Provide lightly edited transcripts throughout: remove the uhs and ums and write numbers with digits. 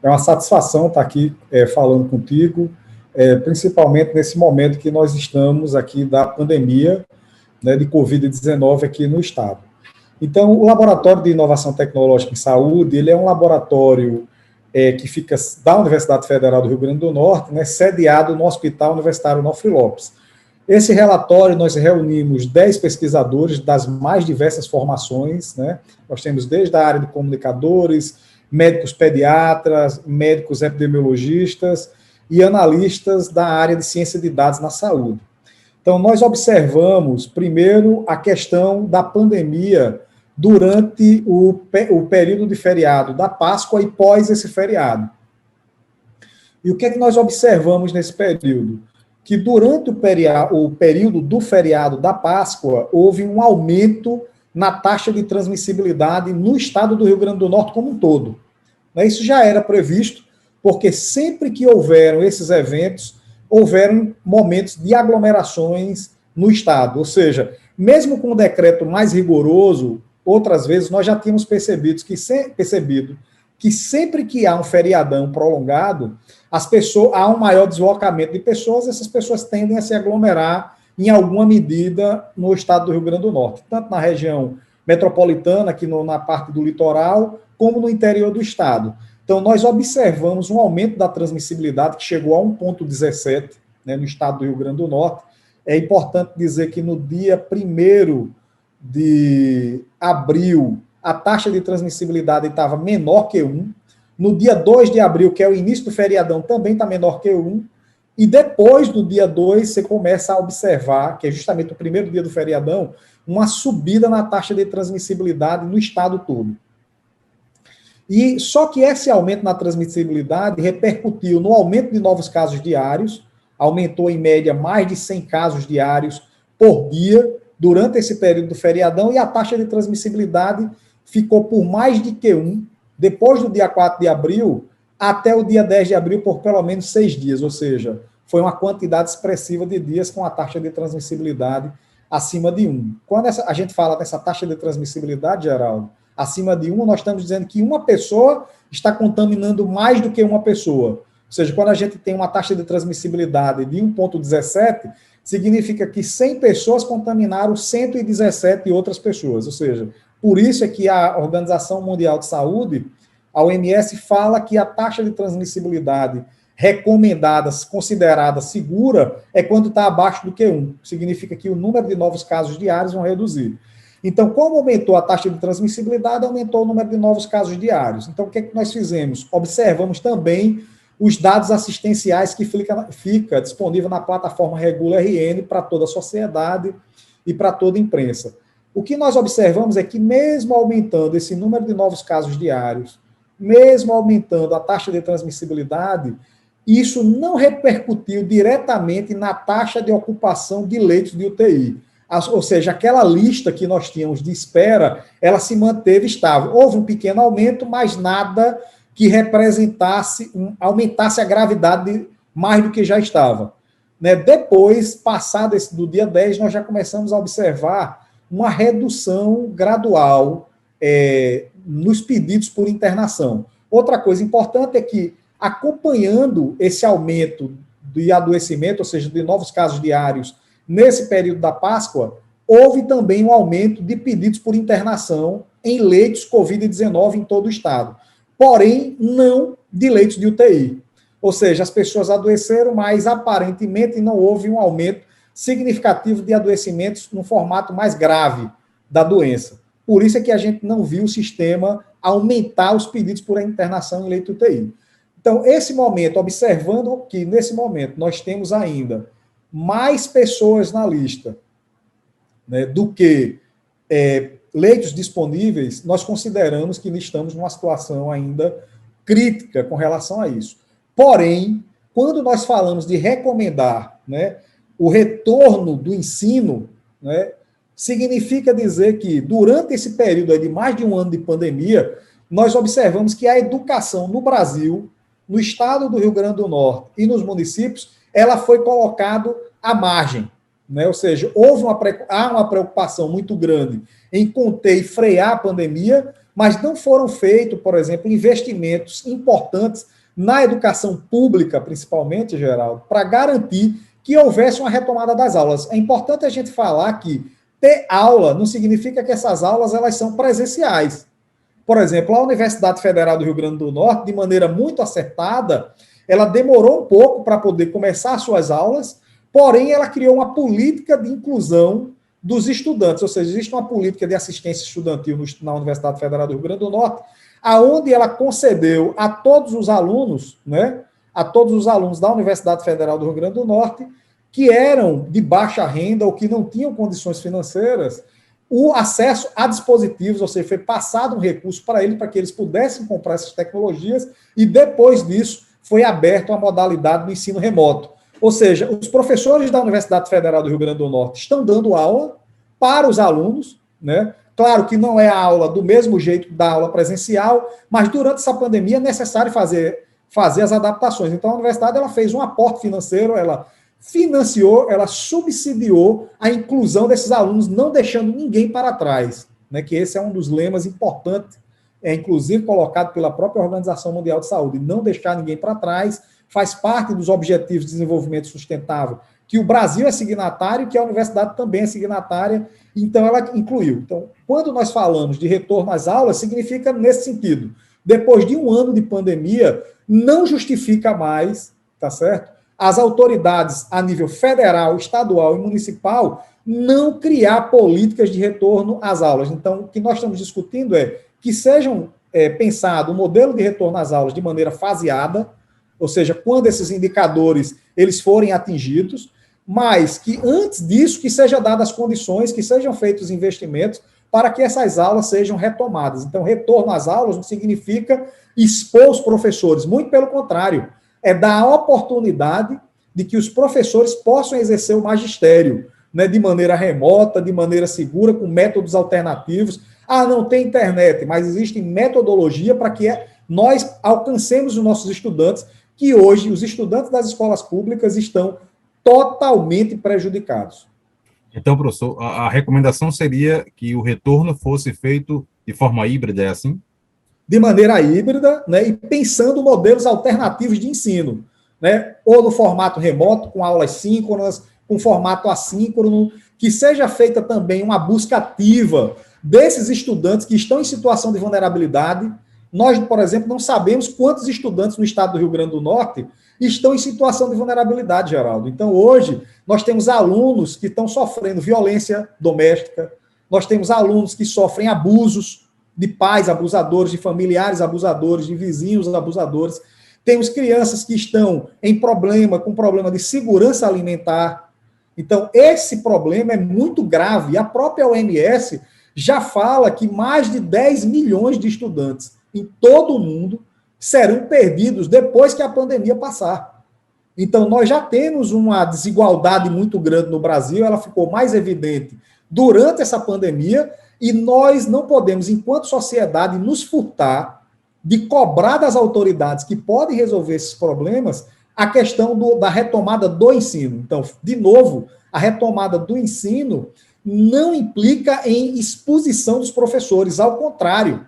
É uma satisfação estar aqui falando contigo, principalmente nesse momento que nós estamos aqui da pandemia, né, de Covid-19 aqui no Estado. Então, o Laboratório de Inovação Tecnológica em Saúde, ele é um laboratório que fica da Universidade Federal do Rio Grande do Norte, né, sediado no Hospital Universitário Onofre Lopes. Esse relatório, nós reunimos 10 pesquisadores das mais diversas formações, né? Nós temos desde a área de comunicadores, médicos pediatras, médicos epidemiologistas e analistas da área de ciência de dados na saúde. Então, nós observamos, primeiro, a questão da pandemia durante o período de feriado da Páscoa e pós esse feriado. E o que é que nós observamos nesse período? Que durante o período do feriado da Páscoa, houve um aumento na taxa de transmissibilidade no estado do Rio Grande do Norte como um todo. Isso já era previsto, porque sempre que houveram esses eventos, houveram momentos de aglomerações no estado. Ou seja, mesmo com um decreto mais rigoroso, outras vezes nós já tínhamos percebido que sempre que há um feriadão prolongado, há um maior deslocamento de pessoas, essas pessoas tendem a se aglomerar em alguma medida no estado do Rio Grande do Norte, tanto na região metropolitana, aqui na parte do litoral, como no interior do estado. Então, nós observamos um aumento da transmissibilidade que chegou a 1,17, né, no estado do Rio Grande do Norte. É importante dizer que no dia 1º de abril, a taxa de transmissibilidade estava menor que 1. No dia 2 de abril, que é o início do feriadão, também está menor que 1. E depois do dia 2, você começa a observar, que é justamente o primeiro dia do feriadão, uma subida na taxa de transmissibilidade no estado todo. E só que esse aumento na transmissibilidade repercutiu no aumento de novos casos diários, aumentou em média mais de 100 casos diários por dia durante esse período do feriadão, e a taxa de transmissibilidade ficou por mais de que 1, depois do dia 4 de abril até o dia 10 de abril, por pelo menos 6 dias, ou seja, foi uma quantidade expressiva de dias com a taxa de transmissibilidade acima de 1. Quando a gente fala dessa taxa de transmissibilidade, Geraldo, acima de 1, nós estamos dizendo que uma pessoa está contaminando mais do que uma pessoa. Ou seja, quando a gente tem uma taxa de transmissibilidade de 1,17, significa que 100 pessoas contaminaram 117 outras pessoas. Ou seja, por isso é que a Organização Mundial de Saúde, a OMS, fala que a taxa de transmissibilidade recomendada, considerada segura, é quando está abaixo do que 1. Significa que o número de novos casos diários vão reduzir. Então, como aumentou a taxa de transmissibilidade, aumentou o número de novos casos diários. Então, o que é que nós fizemos? Observamos também os dados assistenciais que fica disponível na plataforma Regula RN para toda a sociedade e para toda a imprensa. O que nós observamos é que, mesmo aumentando esse número de novos casos diários, mesmo aumentando a taxa de transmissibilidade, isso não repercutiu diretamente na taxa de ocupação de leitos de UTI. Ou seja, aquela lista que nós tínhamos de espera, ela se manteve estável. Houve um pequeno aumento, mas nada que aumentasse a gravidade mais do que já estava. Depois, passado do dia 10, nós já começamos a observar uma redução gradual nos pedidos por internação. Outra coisa importante é que, acompanhando esse aumento de adoecimento, ou seja, de novos casos diários, nesse período da Páscoa, houve também um aumento de pedidos por internação em leitos Covid-19 em todo o estado. Porém, não de leitos de UTI. Ou seja, as pessoas adoeceram, mas aparentemente não houve um aumento significativo de adoecimentos no formato mais grave da doença. Por isso é que a gente não viu o sistema aumentar os pedidos por internação em leito UTI. Então, esse momento, observando que nesse momento nós temos ainda mais pessoas na lista, né, do que leitos disponíveis, nós consideramos que estamos numa situação ainda crítica com relação a isso. Porém, quando nós falamos de recomendar, né, o retorno do ensino, né, significa dizer que, durante esse período de mais de um ano de pandemia, nós observamos que a educação no Brasil, no estado do Rio Grande do Norte e nos municípios, ela foi colocada à margem, né? Ou seja, há uma preocupação muito grande em conter e frear a pandemia, mas não foram feitos, por exemplo, investimentos importantes na educação pública, principalmente, Geraldo, para garantir que houvesse uma retomada das aulas. É importante a gente falar que ter aula não significa que essas aulas elas são presenciais. Por exemplo, a Universidade Federal do Rio Grande do Norte, de maneira muito acertada, ela demorou um pouco para poder começar suas aulas, porém ela criou uma política de inclusão dos estudantes, ou seja, existe uma política de assistência estudantil na Universidade Federal do Rio Grande do Norte, aonde ela concedeu a todos os alunos, né, a todos os alunos da Universidade Federal do Rio Grande do Norte, que eram de baixa renda ou que não tinham condições financeiras, o acesso a dispositivos, ou seja, foi passado um recurso para eles, para que eles pudessem comprar essas tecnologias, e depois disso foi aberto a modalidade do ensino remoto. Ou seja, os professores da Universidade Federal do Rio Grande do Norte estão dando aula para os alunos, né? Claro que não é a aula do mesmo jeito da aula presencial, mas durante essa pandemia é necessário fazer as adaptações. Então, a universidade ela fez um aporte financeiro, ela financiou, ela subsidiou a inclusão desses alunos, não deixando ninguém para trás, né? Que esse é um dos lemas importantes, inclusive colocado pela própria Organização Mundial de Saúde, não deixar ninguém para trás, faz parte dos Objetivos de Desenvolvimento Sustentável, que o Brasil é signatário, que a universidade também é signatária, então ela incluiu. Então, quando nós falamos de retorno às aulas, significa nesse sentido. Depois de um ano de pandemia, não justifica mais, tá certo? As autoridades a nível federal, estadual e municipal não criar políticas de retorno às aulas. Então, o que nós estamos discutindo é que sejam pensado um modelo de retorno às aulas de maneira faseada, ou seja, quando esses indicadores eles forem atingidos, mas que antes disso que seja dadas as condições, que sejam feitos investimentos para que essas aulas sejam retomadas. Então, retorno às aulas não significa expor os professores, muito pelo contrário, é dar a oportunidade de que os professores possam exercer o magistério, né, de maneira remota, de maneira segura, com métodos alternativos. Ah, não tem internet, mas existe metodologia para que nós alcancemos os nossos estudantes, que hoje os estudantes das escolas públicas estão totalmente prejudicados. Então, professor, a recomendação seria que o retorno fosse feito de forma híbrida, é assim? De maneira híbrida, né, e pensando modelos alternativos de ensino, né, ou no formato remoto, com aulas síncronas, com formato assíncrono, que seja feita também uma busca ativa desses estudantes que estão em situação de vulnerabilidade. Nós, por exemplo, não sabemos quantos estudantes no estado do Rio Grande do Norte estão em situação de vulnerabilidade, Geraldo. Então, hoje, nós temos alunos que estão sofrendo violência doméstica, nós temos alunos que sofrem abusos de pais abusadores, de familiares abusadores, de vizinhos abusadores. Temos crianças que estão com problema de segurança alimentar. Então, esse problema é muito grave. A própria OMS já fala que mais de 10 milhões de estudantes em todo o mundo serão perdidos depois que a pandemia passar. Então, nós já temos uma desigualdade muito grande no Brasil, ela ficou mais evidente durante essa pandemia, e nós não podemos, enquanto sociedade, nos furtar de cobrar das autoridades que podem resolver esses problemas a questão da retomada do ensino. Então, de novo, a retomada do ensino não implica em exposição dos professores, ao contrário,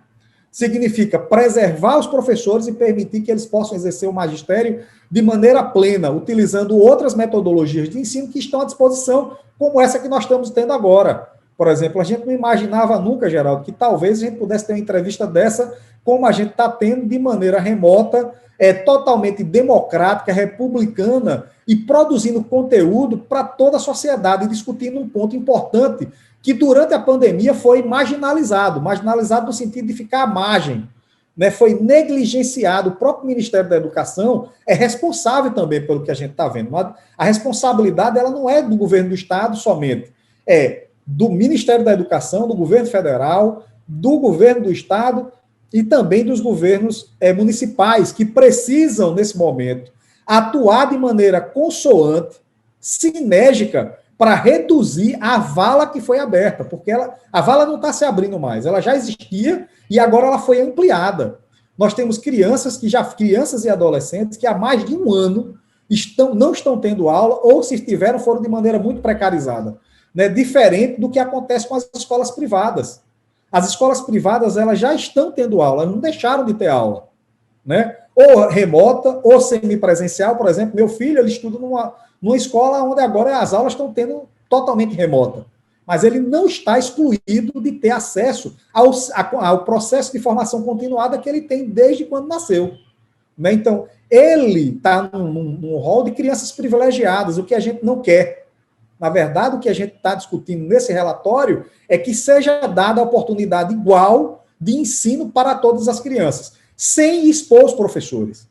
significa preservar os professores e permitir que eles possam exercer o magistério de maneira plena, utilizando outras metodologias de ensino que estão à disposição, como essa que nós estamos tendo agora. Por exemplo, a gente não imaginava nunca, Geraldo, que talvez a gente pudesse ter uma entrevista dessa, como a gente está tendo de maneira remota, totalmente democrática, republicana, e produzindo conteúdo para toda a sociedade, discutindo um ponto importante, que durante a pandemia foi marginalizado no sentido de ficar à margem, né? Foi negligenciado. O próprio Ministério da Educação é responsável também pelo que a gente está vendo. A responsabilidade ela não é do governo do Estado somente, é do Ministério da Educação, do governo federal, do governo do Estado e também dos governos municipais, que precisam, nesse momento, atuar de maneira consoante, sinérgica, para reduzir a vala que foi aberta, porque a vala não está se abrindo mais, ela já existia e agora ela foi ampliada. Nós temos crianças e adolescentes que há mais de um ano não estão tendo aula, ou se tiveram, foram de maneira muito precarizada, né? Diferente do que acontece com as escolas privadas. As escolas privadas, elas já estão tendo aula, elas não deixaram de ter aula, né? Ou remota, ou semipresencial. Por exemplo, meu filho, ele estuda numa escola onde agora as aulas estão tendo totalmente remota. Mas ele não está excluído de ter acesso ao processo de formação continuada que ele tem desde quando nasceu, né? Então, ele está num rol de crianças privilegiadas, o que a gente não quer. Na verdade, o que a gente está discutindo nesse relatório é que seja dada a oportunidade igual de ensino para todas as crianças, sem expor os professores,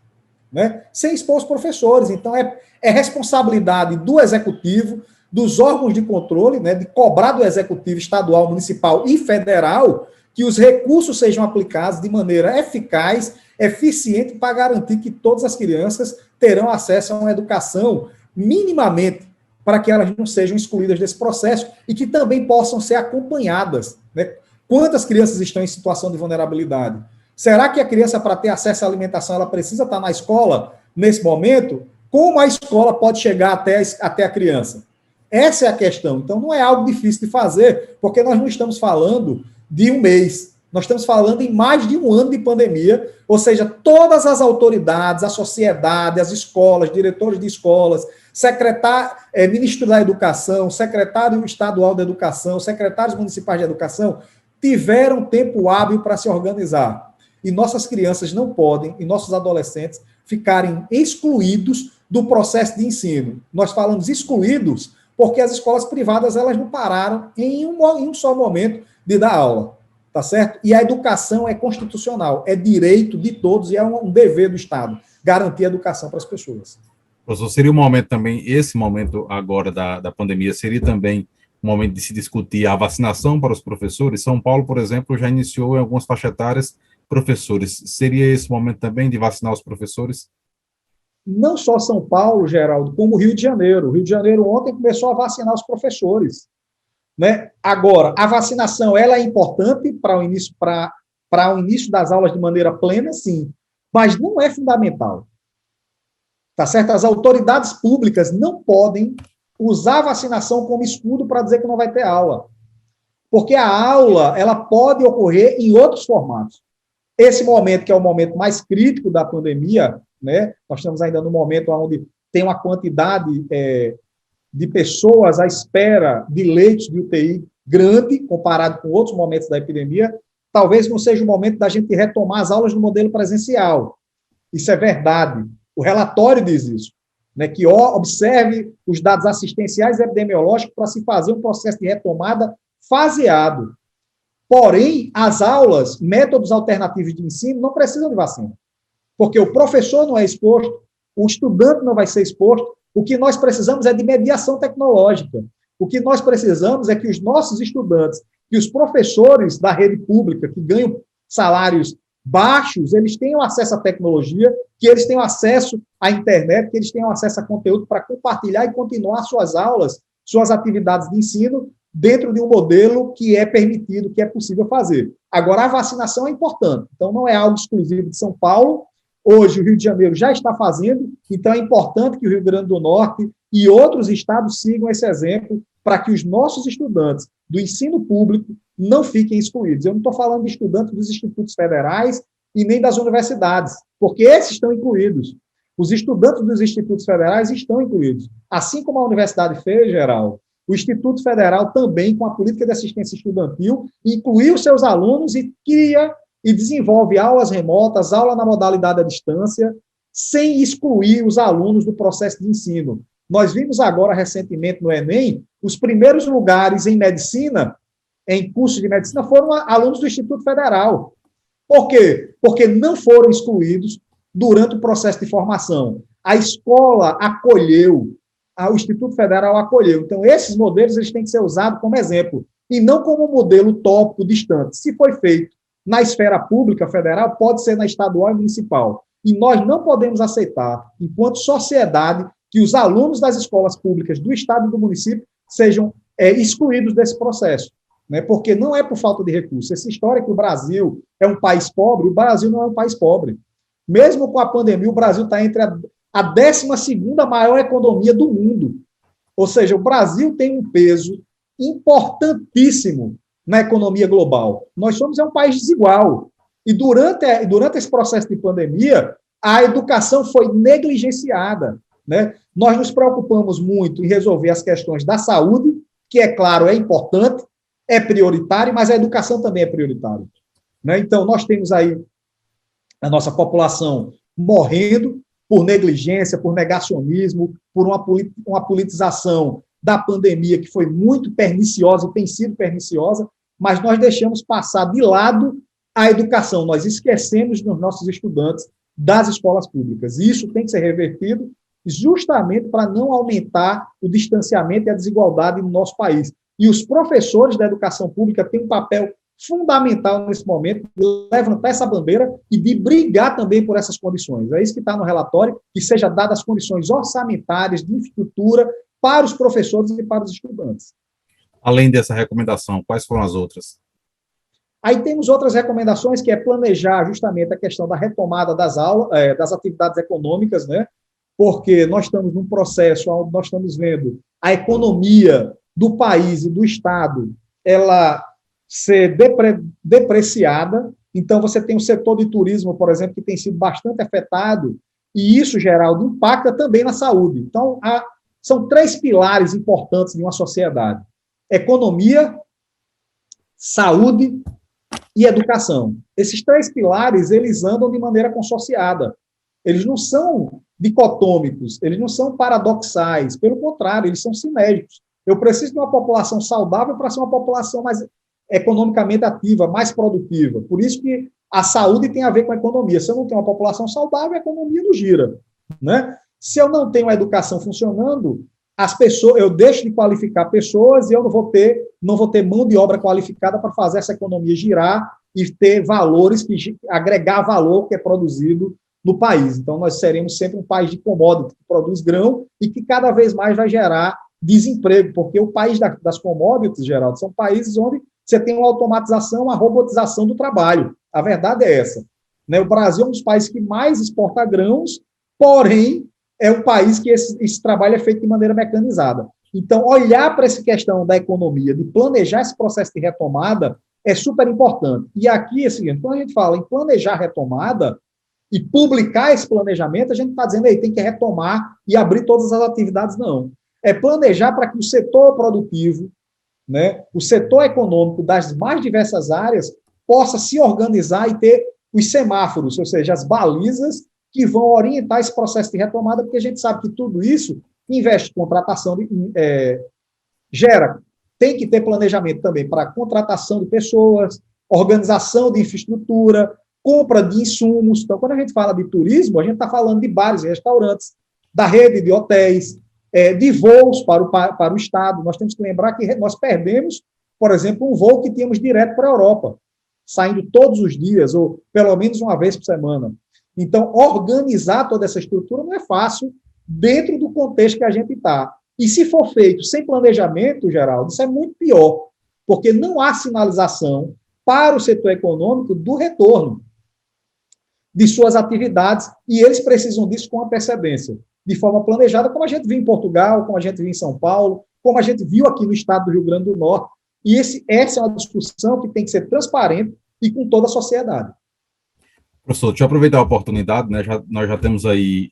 né? Sem expor os professores. Então, é responsabilidade do executivo, dos órgãos de controle, né, de cobrar do executivo estadual, municipal e federal que os recursos sejam aplicados de maneira eficaz, eficiente, para garantir que todas as crianças terão acesso a uma educação minimamente, para que elas não sejam excluídas desse processo e que também possam ser acompanhadas, né? Quantas crianças estão em situação de vulnerabilidade? Será que a criança, para ter acesso à alimentação, ela precisa estar na escola nesse momento? Como a escola pode chegar até a criança? Essa é a questão. Então, não é algo difícil de fazer, porque nós não estamos falando de um mês. Nós estamos falando em mais de um ano de pandemia, ou seja, todas as autoridades, a sociedade, as escolas, diretores de escolas, ministro da Educação, secretário estadual da Educação, secretários municipais de Educação, tiveram tempo hábil para se organizar. E nossas crianças não podem, e nossos adolescentes, ficarem excluídos do processo de ensino. Nós falamos excluídos porque as escolas privadas, elas não pararam em um só momento de dar aula, tá certo? E a educação é constitucional, é direito de todos e é um dever do Estado garantir a educação para as pessoas. Professor, seria um momento também, esse momento agora da pandemia, seria também um momento de se discutir a vacinação para os professores? São Paulo, por exemplo, já iniciou em algumas faixas etárias professores. Seria esse momento também de vacinar os professores? Não só São Paulo, Geraldo, como o Rio de Janeiro. O Rio de Janeiro ontem começou a vacinar os professores, né? Agora, a vacinação, ela é importante para o início das aulas de maneira plena, sim, mas não é fundamental. Tá certo? As autoridades públicas não podem usar a vacinação como escudo para dizer que não vai ter aula. Porque a aula, ela pode ocorrer em outros formatos. Esse momento, que é o momento mais crítico da pandemia, né? Nós estamos ainda no momento onde tem uma quantidade de pessoas à espera de leitos de UTI grande, comparado com outros momentos da epidemia. Talvez não seja o momento da gente retomar as aulas no modelo presencial. Isso é verdade. O relatório diz isso, né? Que observe os dados assistenciais e epidemiológicos para se fazer um processo de retomada faseado. Porém, as aulas, métodos alternativos de ensino, não precisam de vacina. Porque o professor não é exposto, o estudante não vai ser exposto. O que nós precisamos é de mediação tecnológica. O que nós precisamos é que os nossos estudantes, que os professores da rede pública, que ganham salários baixos, eles tenham acesso à tecnologia, que eles tenham acesso à internet, que eles tenham acesso a conteúdo para compartilhar e continuar suas aulas, suas atividades de ensino, dentro de um modelo que é permitido, que é possível fazer. Agora, a vacinação é importante. Então, não é algo exclusivo de São Paulo. Hoje, o Rio de Janeiro já está fazendo, então é importante que o Rio Grande do Norte e outros estados sigam esse exemplo para que os nossos estudantes do ensino público não fiquem excluídos. Eu não estou falando de estudantes dos institutos federais e nem das universidades, porque esses estão incluídos. Os estudantes dos institutos federais estão incluídos. Assim como a universidade fez, Geraldo, o Instituto Federal também, com a política de assistência estudantil, incluiu seus alunos e cria e desenvolve aulas remotas, aula na modalidade à distância, sem excluir os alunos do processo de ensino. Nós vimos agora, recentemente, no Enem, os primeiros lugares em medicina, em cursos de medicina, foram alunos do Instituto Federal. Por quê? Porque não foram excluídos durante o processo de formação. A escola acolheu, o Instituto Federal acolheu. Então, esses modelos eles têm que ser usados como exemplo, e não como um modelo utópico distante. Se foi feito na esfera pública federal, pode ser na estadual e municipal. E nós não podemos aceitar, enquanto sociedade, que os alunos das escolas públicas do estado e do município sejam excluídos desse processo, né? Porque não é por falta de recursos. Essa história que o Brasil é um país pobre, o Brasil não é um país pobre. Mesmo com a pandemia, o Brasil está entre a 12ª maior economia do mundo. Ou seja, o Brasil tem um peso importantíssimo na economia global. Nós somos um país desigual. E durante esse processo de pandemia, a educação foi negligenciada, né? Nós nos preocupamos muito em resolver as questões da saúde, que, é claro, é importante, é prioritário, mas a educação também é prioritária, né? Então, nós temos aí a nossa população morrendo por negligência, por negacionismo, por uma politização da pandemia que foi muito perniciosa e tem sido perniciosa, mas nós deixamos passar de lado a educação, nós esquecemos dos nossos estudantes das escolas públicas. E isso tem que ser revertido justamente para não aumentar o distanciamento e a desigualdade no nosso país. E os professores da educação pública têm um papel fundamental nesse momento de levantar essa bandeira e de brigar também por essas condições. É isso que está no relatório, que seja dadas as condições orçamentárias, de infraestrutura para os professores e para os estudantes. Além dessa recomendação, quais foram as outras? Aí temos outras recomendações, que é planejar justamente a questão da retomada das aulas, das atividades econômicas, né? Porque nós estamos num processo onde nós estamos vendo a economia do país e do Estado ela ser depreciada. Então, você tem o setor de turismo, por exemplo, que tem sido bastante afetado, e isso, Geraldo, impacta também na saúde. Então, são 3 pilares importantes de uma sociedade: economia, saúde e educação. Esses 3 pilares, eles andam de maneira consorciada. Eles não são dicotômicos, eles não são paradoxais, pelo contrário, eles são sinérgicos. Eu preciso de uma população saudável para ser uma população mais economicamente ativa, mais produtiva. Por isso que a saúde tem a ver com a economia. Se eu não tenho uma população saudável, a economia não gira, né? Se eu não tenho a educação funcionando, as pessoas, eu deixo de qualificar pessoas e eu não vou ter mão de obra qualificada para fazer essa economia girar e ter valores, agregar valor que é produzido no país. Então, nós seremos sempre um país de commodity, que produz grão e que cada vez mais vai gerar desemprego, porque o país das commodities, Geraldo, são países onde você tem uma automatização, uma robotização do trabalho. A verdade é essa, né? O Brasil é um dos países que mais exporta grãos, porém, é um país que esse trabalho é feito de maneira mecanizada. Então, olhar para essa questão da economia, de planejar esse processo de retomada, é super importante. E aqui é o seguinte: quando a gente fala em planejar a retomada e publicar esse planejamento, a gente está dizendo aí tem que retomar e abrir todas as atividades, não. É planejar para que o setor produtivo, né, o setor econômico das mais diversas áreas possa se organizar e ter os semáforos, ou seja, as balizas que vão orientar esse processo de retomada, porque a gente sabe que tudo isso investe em contratação, tem que ter planejamento também para contratação de pessoas, organização de infraestrutura, compra de insumos. Então, quando a gente fala de turismo, a gente está falando de bares e restaurantes, da rede de hotéis, de voos para o Estado. Nós temos que lembrar que nós perdemos, por exemplo, um voo que tínhamos direto para a Europa, saindo todos os dias, ou pelo menos uma vez por semana. Então, organizar toda essa estrutura não é fácil dentro do contexto que a gente está. E se for feito sem planejamento, Geraldo, isso é muito pior, porque não há sinalização para o setor econômico do retorno de suas atividades, e eles precisam disso com antecedência, de forma planejada, como a gente viu em Portugal, como a gente viu em São Paulo, como a gente viu aqui no estado do Rio Grande do Norte. E essa é uma discussão que tem que ser transparente e com toda a sociedade. Professor, deixa eu aproveitar a oportunidade, né? Nós já temos aí,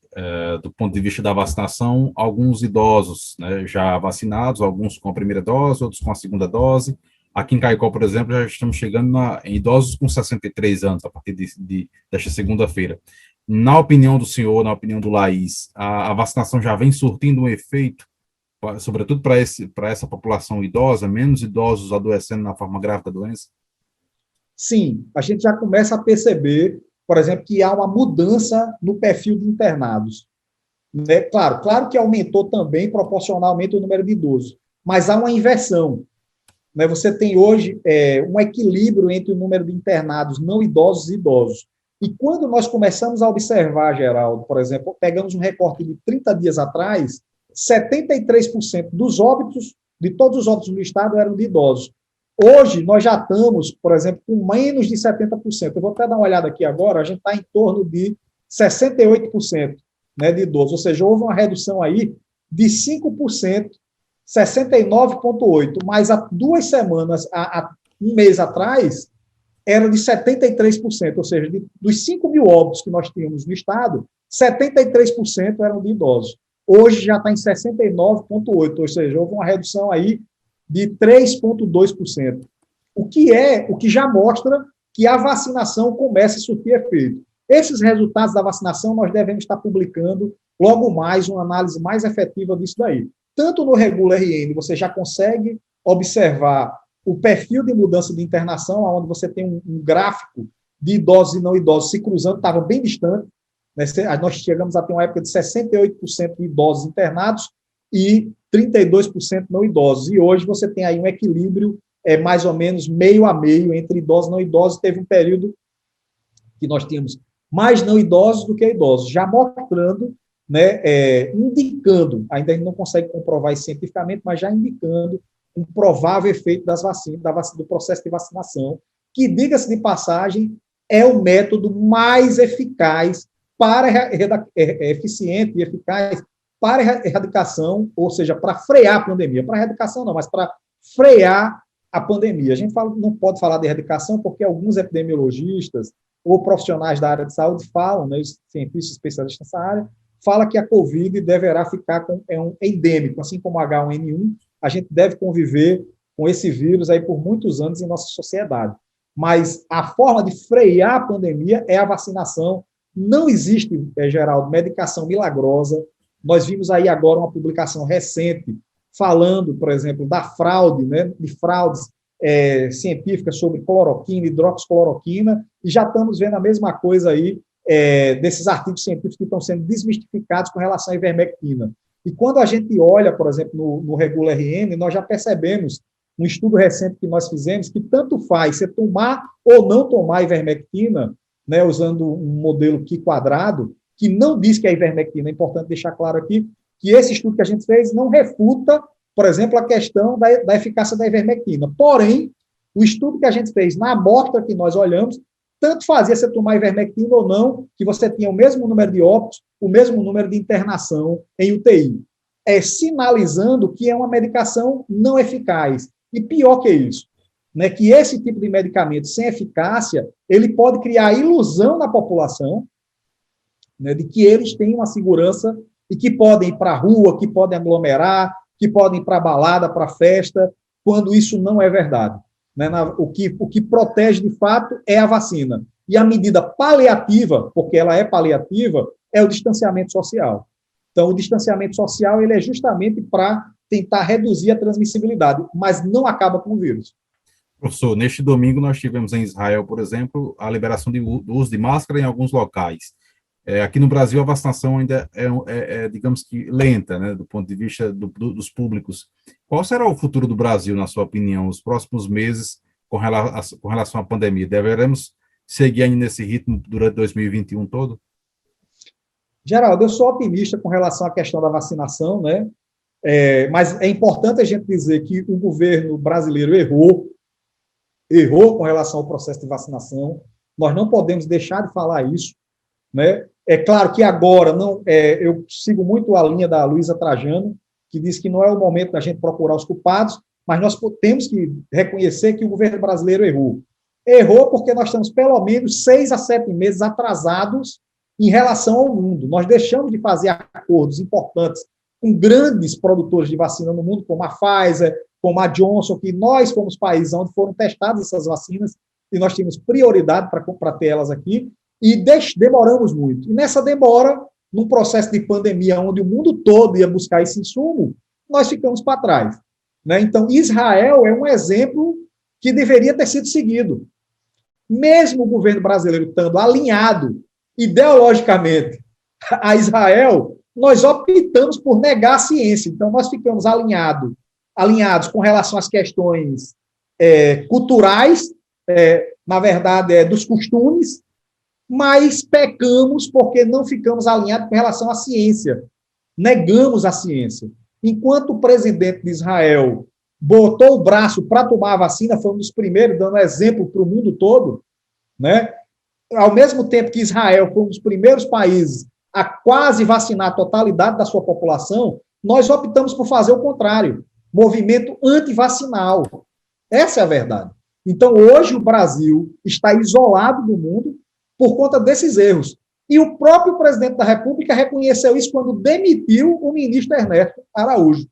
do ponto de vista da vacinação, alguns idosos, né, já vacinados, alguns com a primeira dose, outros com a segunda dose. Aqui em Caicó, por exemplo, já estamos chegando em idosos com 63 anos, a partir desta segunda-feira. Na opinião do senhor, na opinião do Laís, a vacinação já vem surtindo um efeito, sobretudo para essa população idosa, menos idosos adoecendo na forma grave da doença? Sim, a gente já começa a perceber, por exemplo, que há uma mudança no perfil de internados. Né? Claro que aumentou também proporcionalmente o número de idosos, mas há uma inversão. Né? Você tem hoje um equilíbrio entre o número de internados não idosos e idosos. E quando nós começamos a observar, Geraldo, por exemplo, pegamos um recorte de 30 dias atrás, 73% dos óbitos, de todos os óbitos no estado, eram de idosos. Hoje, nós já estamos, por exemplo, com menos de 70%. Eu vou até dar uma olhada aqui agora, a gente está em torno de 68%, né, de idosos. Ou seja, houve uma redução aí de 5%, 69,8%. Mas há 2 semanas, há um mês atrás, era de 73%, ou seja, dos 5 mil óbitos que nós tínhamos no estado, 73% eram de idosos. Hoje já está em 69,8%, ou seja, houve uma redução aí de 3,2%. O que já mostra que a vacinação começa a surtir efeito. Esses resultados da vacinação nós devemos estar publicando logo mais uma análise mais efetiva disso daí. Tanto no Regula RN, você já consegue observar o perfil de mudança de internação, onde você tem um gráfico de idosos e não idosos se cruzando, estava bem distante, né? Nós chegamos a ter uma época de 68% de idosos internados e 32% não idosos, e hoje você tem aí um equilíbrio mais ou menos meio a meio entre idosos e não idosos. Teve um período que nós tínhamos mais não idosos do que idosos, já mostrando, né, indicando, ainda a gente não consegue comprovar isso cientificamente, mas já indicando um provável efeito das vacinas, do processo de vacinação, que, diga-se de passagem, é o método mais eficaz eficiente e eficaz para a erradicação, ou seja, para frear a pandemia. Para a erradicação não, mas para frear a pandemia. A gente não pode falar de erradicação porque alguns epidemiologistas ou profissionais da área de saúde falam, né, os cientistas especialistas nessa área, falam que a Covid deverá ficar um endêmico, assim como o H1N1, a gente deve conviver com esse vírus aí por muitos anos em nossa sociedade. Mas a forma de frear a pandemia é a vacinação. Não existe, Geraldo, medicação milagrosa. Nós vimos aí agora uma publicação recente falando, por exemplo, da fraude, né, de fraudes científicas sobre cloroquina, hidroxicloroquina, e já estamos vendo a mesma coisa aí desses artigos científicos que estão sendo desmistificados com relação à ivermectina. E quando a gente olha, por exemplo, no Regula RN, nós já percebemos, um estudo recente que nós fizemos, que tanto faz você tomar ou não tomar ivermectina, né, usando um modelo Q quadrado, que não diz que é ivermectina, é importante deixar claro aqui, que esse estudo que a gente fez não refuta, por exemplo, a questão da eficácia da ivermectina. Porém, o estudo que a gente fez na amostra que nós olhamos, tanto fazia você tomar ivermectina ou não, que você tinha o mesmo número de óbitos, o mesmo número de internação em UTI. Sinalizando que é uma medicação não eficaz. E pior que isso, né, que esse tipo de medicamento sem eficácia, ele pode criar ilusão na população, né, de que eles têm uma segurança e que podem ir para a rua, que podem aglomerar, que podem ir para a balada, para a festa, quando isso não é verdade. Né? O que protege, de fato, é a vacina. E a medida paliativa, porque ela é paliativa, é o distanciamento social. Então, o distanciamento social ele é justamente para tentar reduzir a transmissibilidade, mas não acaba com o vírus. Professor, neste domingo nós tivemos em Israel, por exemplo, a liberação do uso de máscara em alguns locais. Aqui no Brasil, a vacinação ainda digamos que, lenta, né, do ponto de vista dos públicos. Qual será o futuro do Brasil, na sua opinião, os próximos meses com relação à pandemia? Deveremos seguir ainda nesse ritmo durante 2021 todo? Geraldo, eu sou otimista com relação à questão da vacinação, né? Mas é importante a gente dizer que o governo brasileiro errou com relação ao processo de vacinação. Nós não podemos deixar de falar isso, né? É claro que agora eu sigo muito a linha da Luísa Trajano, que diz que não é o momento da gente procurar os culpados, mas nós temos que reconhecer que o governo brasileiro errou. Errou porque nós estamos pelo menos 6 a 7 meses atrasados em relação ao mundo. Nós deixamos de fazer acordos importantes com grandes produtores de vacina no mundo, como a Pfizer, como a Johnson, que nós fomos países onde foram testadas essas vacinas e nós tínhamos prioridade para ter elas aqui, e demoramos muito. E nessa demora, num processo de pandemia onde o mundo todo ia buscar esse insumo, nós ficamos para trás. Né? Então, Israel é um exemplo que deveria ter sido seguido. Mesmo o governo brasileiro estando alinhado ideologicamente a Israel, nós optamos por negar a ciência. Então, nós ficamos alinhados com relação às questões culturais, na verdade, dos costumes, mas pecamos porque não ficamos alinhados com relação à ciência. Negamos a ciência. Enquanto o presidente de Israel botou o braço para tomar a vacina, foi um dos primeiros, dando exemplo para o mundo todo, né? Ao mesmo tempo que Israel foi um dos primeiros países a quase vacinar a totalidade da sua população, nós optamos por fazer o contrário, movimento antivacinal. Essa é a verdade. Então, hoje, o Brasil está isolado do mundo por conta desses erros. E o próprio presidente da República reconheceu isso quando demitiu o ministro Ernesto Araújo.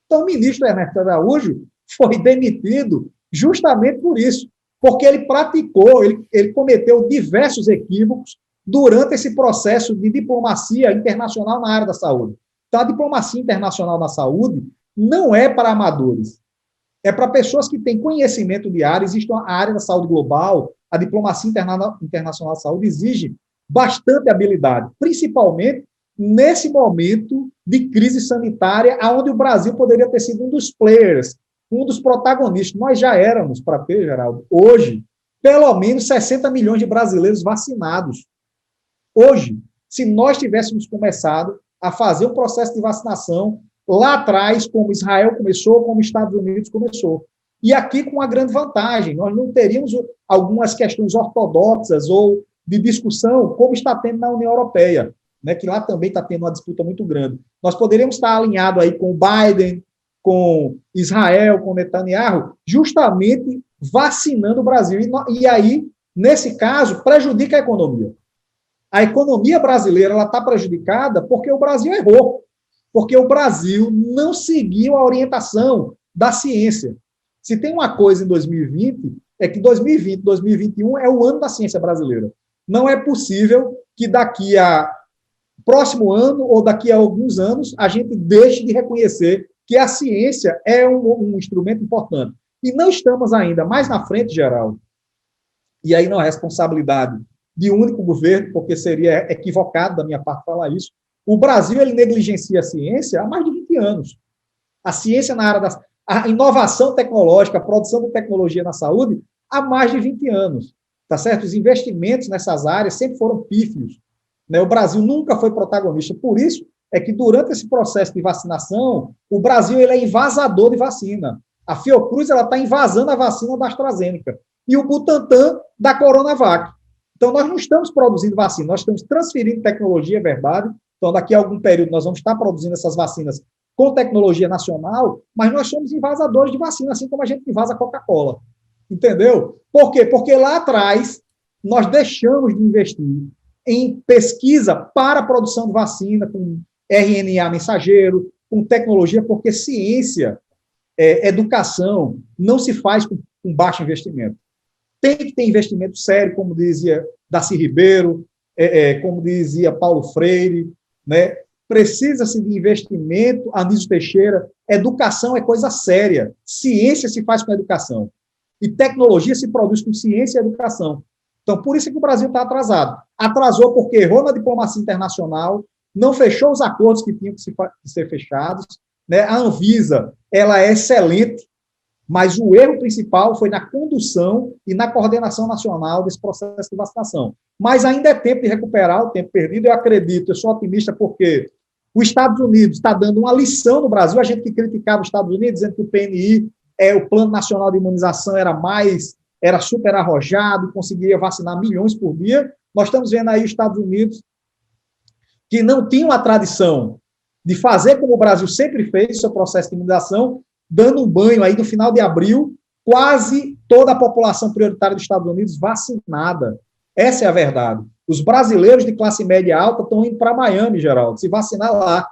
Então, o ministro Ernesto Araújo foi demitido justamente por isso, porque ele praticou, ele cometeu diversos equívocos durante esse processo de diplomacia internacional na área da saúde. Então, a diplomacia internacional na saúde não é para amadores, é para pessoas que têm conhecimento de área. Existe a área da saúde global, a diplomacia internacional da saúde exige bastante habilidade, principalmente nesse momento de crise sanitária, onde o Brasil poderia ter sido um dos players, um dos protagonistas. Nós já éramos, para ver, Geraldo, hoje, pelo menos 60 milhões de brasileiros vacinados. Hoje, se nós tivéssemos começado a fazer um processo de vacinação lá atrás, como Israel começou, como Estados Unidos começou. E aqui com uma grande vantagem, nós não teríamos algumas questões ortodoxas ou de discussão, como está tendo na União Europeia, né, que lá também está tendo uma disputa muito grande. Nós poderíamos estar alinhados aí com o Biden, com Israel, com Netanyahu, justamente vacinando o Brasil. E aí, nesse caso, prejudica a economia. A economia brasileira está prejudicada porque o Brasil errou, porque o Brasil não seguiu a orientação da ciência. Se tem uma coisa em 2020, é que 2020, 2021 é o ano da ciência brasileira. Não é possível que daqui a próximo ano ou daqui a alguns anos a gente deixe de reconhecer que a ciência é um instrumento importante. E não estamos ainda mais na frente, Geraldo, e aí não é responsabilidade de um único governo, porque seria equivocado da minha parte falar isso. O Brasil, ele negligencia a ciência há mais de 20 anos. A ciência na área a inovação tecnológica, a produção de tecnologia na saúde, há mais de 20 anos. Tá certo? Os investimentos nessas áreas sempre foram pífios, né? O Brasil nunca foi protagonista. Por isso é que, durante esse processo de vacinação, o Brasil ele é invasador de vacina. A Fiocruz está invasando a vacina da AstraZeneca e o Butantan da Coronavac. Então, nós não estamos produzindo vacina, nós estamos transferindo tecnologia, é verdade. Então, daqui a algum período, nós vamos estar produzindo essas vacinas com tecnologia nacional, mas nós somos invasadores de vacina, assim como a gente invasa a Coca-Cola. Entendeu? Por quê? Porque lá atrás nós deixamos de investir em pesquisa para a produção de vacina, com RNA mensageiro, com tecnologia, porque ciência, educação, não se faz com baixo investimento. Tem que ter investimento sério, como dizia Darcy Ribeiro, como dizia Paulo Freire, né? Precisa-se de investimento. Anísio Teixeira, educação é coisa séria, ciência se faz com educação. E tecnologia se produz com ciência e educação. Então, por isso que o Brasil está atrasado. Atrasou porque errou na diplomacia internacional, não fechou os acordos que tinham que ser fechados, né? A Anvisa, ela é excelente, mas o erro principal foi na condução e na coordenação nacional desse processo de vacinação. Mas ainda é tempo de recuperar o tempo perdido. Eu acredito, eu sou otimista porque os Estados Unidos está dando uma lição no Brasil. A gente que criticava os Estados Unidos, dizendo que o PNI, o Plano Nacional de Imunização, era super arrojado, conseguiria vacinar milhões por dia. Nós estamos vendo aí os Estados Unidos que não tinham a tradição de fazer como o Brasil sempre fez, seu processo de imunização, dando um banho aí no final de abril, quase toda a população prioritária dos Estados Unidos vacinada. Essa é a verdade. Os brasileiros de classe média alta estão indo para Miami, Geraldo, se vacinar lá.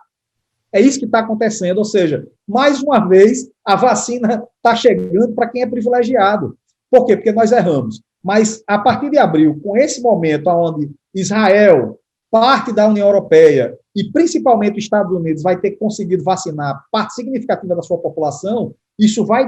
É isso que está acontecendo, ou seja, mais uma vez, a vacina está chegando para quem é privilegiado. Por quê? Porque nós erramos. Mas, a partir de abril, com esse momento onde Israel, parte da União Europeia e principalmente os Estados Unidos vai ter conseguido vacinar parte significativa da sua população, isso vai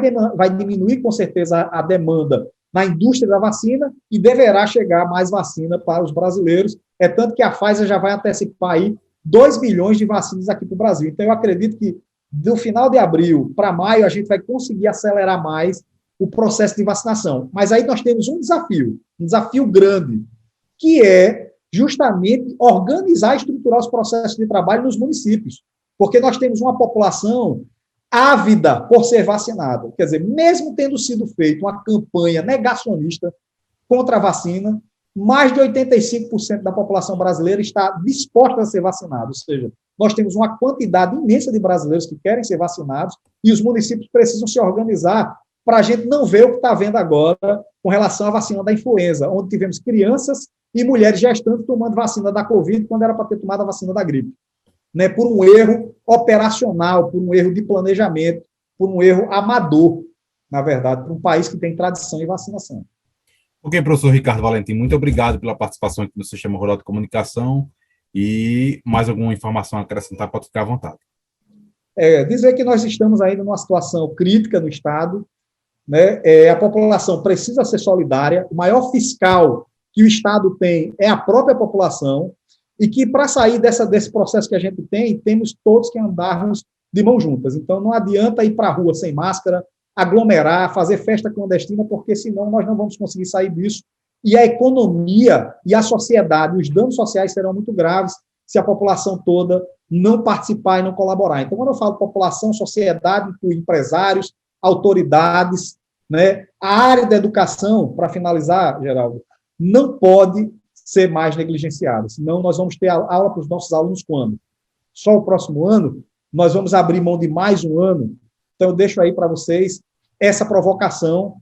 diminuir, com certeza, a demanda na indústria da vacina e deverá chegar mais vacina para os brasileiros. É tanto que a Pfizer já vai antecipar aí 2 milhões de vacinas aqui para o Brasil. Então, eu acredito que do final de abril para maio a gente vai conseguir acelerar mais o processo de vacinação. Mas aí nós temos um desafio grande, que é justamente organizar e estruturar os processos de trabalho nos municípios, porque nós temos uma população ávida por ser vacinada. Quer dizer, mesmo tendo sido feita uma campanha negacionista contra a vacina, mais de 85% da população brasileira está disposta a ser vacinada, ou seja, nós temos uma quantidade imensa de brasileiros que querem ser vacinados e os municípios precisam se organizar para a gente não ver o que está vendo agora com relação à vacina da influenza, onde tivemos crianças e mulheres gestantes tomando vacina da Covid quando era para ter tomado a vacina da gripe. Né, por um erro operacional, por um erro de planejamento, por um erro amador, na verdade, para um país que tem tradição em vacinação. Ok, professor Ricardo Valentim, muito obrigado pela participação aqui no Sistema Rural de Comunicação, e mais alguma informação a acrescentar, pode ficar à vontade. Dizer que nós estamos ainda numa situação crítica no Estado, né? A população precisa ser solidária, o maior fiscal que o Estado tem é a própria população, e que para sair desse processo que a gente tem, temos todos que andarmos de mãos juntas. Então, não adianta ir para a rua sem máscara, aglomerar, fazer festa clandestina, porque senão nós não vamos conseguir sair disso. E a economia e a sociedade, os danos sociais serão muito graves se a população toda não participar e não colaborar. Então, quando eu falo população, sociedade, inclui empresários, autoridades, né? A área da educação, para finalizar, Geraldo, não pode ser mais negligenciada, senão nós vamos ter aula para os nossos alunos quando? Só o próximo ano? Nós vamos abrir mão de mais um ano? Então, eu deixo aí para vocês essa provocação,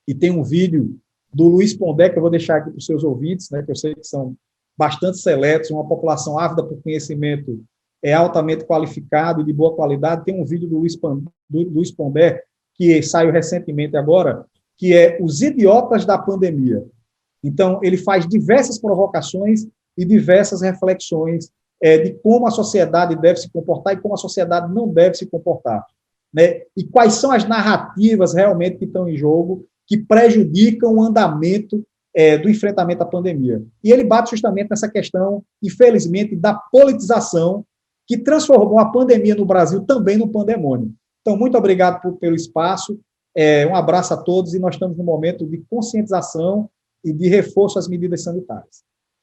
e tem um vídeo do Luiz Pondé, que eu vou deixar aqui para os seus ouvintes, né, que eu sei que são bastante seletos, uma população ávida por conhecimento altamente qualificado e de boa qualidade. Tem um vídeo do Luiz Pondé, que saiu recentemente agora, que é Os Idiotas da Pandemia. Então, ele faz diversas provocações e diversas reflexões de como a sociedade deve se comportar e como a sociedade não deve se comportar. Né? E quais são as narrativas realmente que estão em jogo, que prejudicam o andamento do enfrentamento à pandemia. E ele bate justamente nessa questão, infelizmente, da politização que transformou a pandemia no Brasil também no pandemônio. Então, muito obrigado pelo espaço, um abraço a todos, e nós estamos no momento de conscientização e de reforço às medidas sanitárias.